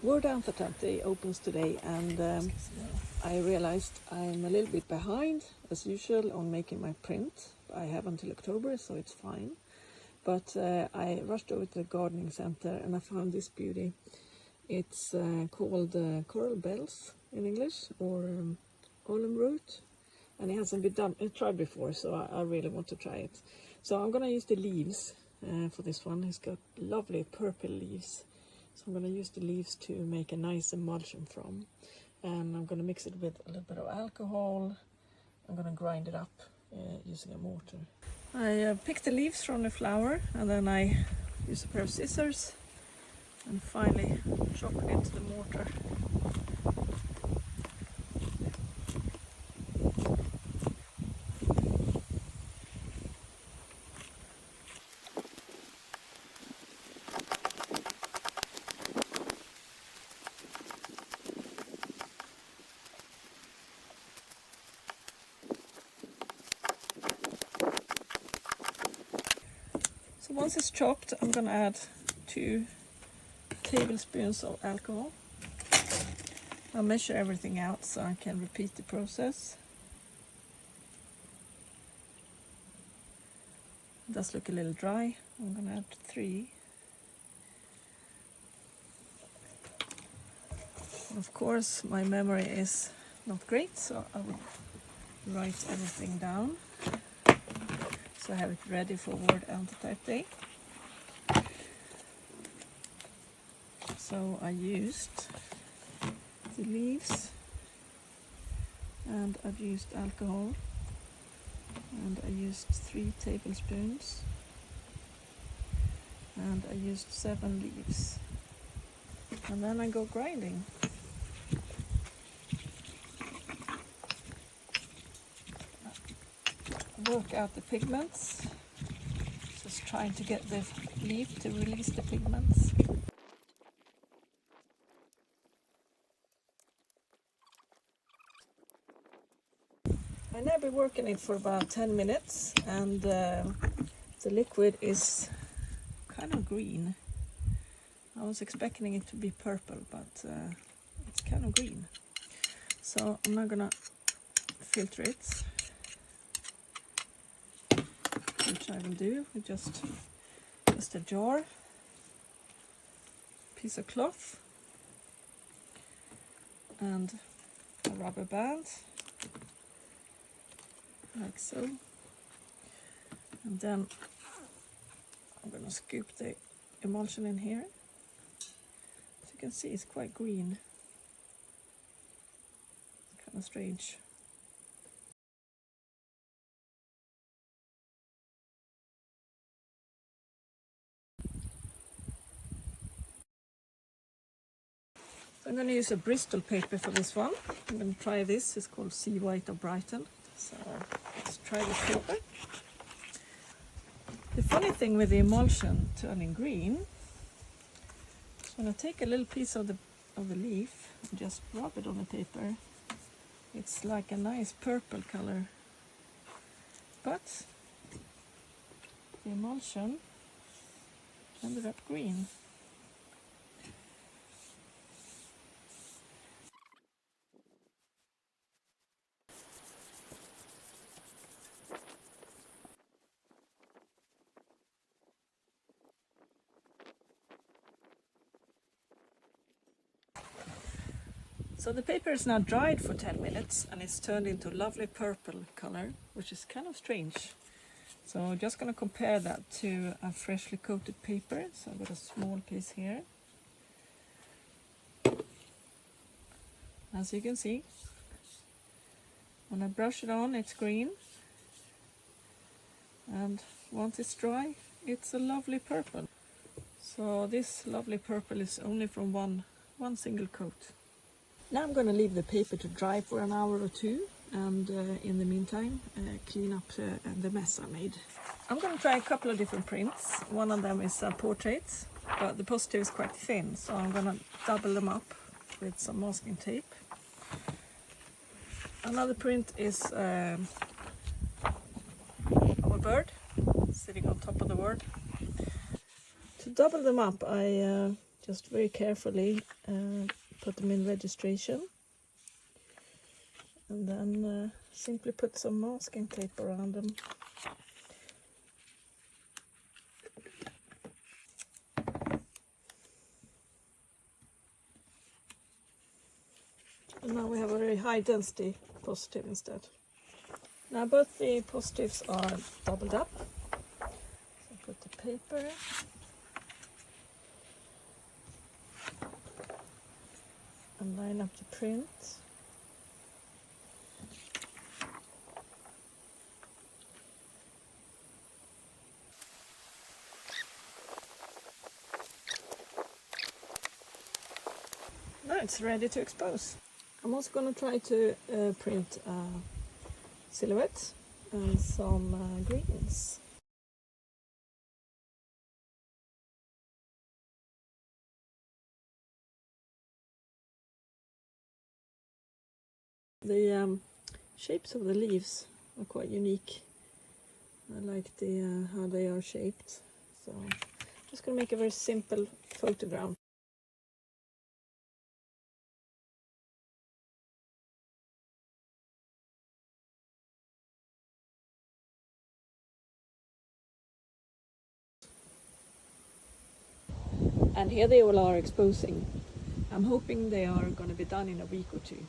World Anthotype Day opens today, and I realized I'm a little bit behind, as usual, on making my print. I have until October, so it's fine. But I rushed over to the gardening center and I found this beauty. It's called coral bells in English, or alum root, and it hasn't been tried before, so I really want to try it. So I'm gonna use the leaves for this one. It's got lovely purple leaves. So I'm going to use the leaves to make a nice emulsion from. And I'm going to mix it with a little bit of alcohol. I'm going to grind it up using a mortar. I picked the leaves from the flower, and then I use a pair of scissors and finally chop it into the mortar. So once it's chopped, I'm going to add 2 tablespoons of alcohol. I'll measure everything out so I can repeat the process. It does look a little dry. I'm going to add 3. Of course, my memory is not great, so I will write everything down. So I have it ready for World Anthotype Day. So I used the leaves, and I've used alcohol, and I used 3 tablespoons, and I used 7 leaves. And then I go grinding. Work out the pigments, just trying to get the leaf to release the pigments. I now been working it for about 10 minutes, and the liquid is kind of green. I was expecting it to be purple, but it's kind of green. So I'm now gonna filter it, which I will do with just a jar, piece of cloth, and a rubber band, like so. And then I'm going to scoop the emulsion in here. As you can see, it's quite green. It's kind of strange. I'm going to use a Bristol paper for this one. I'm going to try this. It's called Sea White of Brighton. So let's try this paper. The funny thing with the emulsion turning green is when I take a little piece of the leaf and just rub it on the paper, it's like a nice purple color. But the emulsion ended up green. So the paper is now dried for 10 minutes and it's turned into a lovely purple color, which is kind of strange. So I'm just going to compare that to a freshly coated paper. So I've got a small piece here. As you can see, when I brush it on, it's green. And once it's dry, it's a lovely purple. So this lovely purple is only from one single coat. Now I'm going to leave the paper to dry for an hour or 2, and in the meantime clean up the mess I made. I'm going to try a couple of different prints. One of them is portraits, but the positive is quite thin, so I'm going to double them up with some masking tape. Another print is of a bird sitting on top of the word. To double them up, I just very carefully put them in registration, and then simply put some masking tape around them. And now we have a very high density positive instead. Now both the positives are doubled up. So put the paper, and line up the print. Now it's ready to expose. I'm also going to try to print silhouette and some greens. The shapes of the leaves are quite unique. I like the how they are shaped. So I'm just going to make a very simple photogram. And here they all are exposing. I'm hoping they are going to be done in a week or two.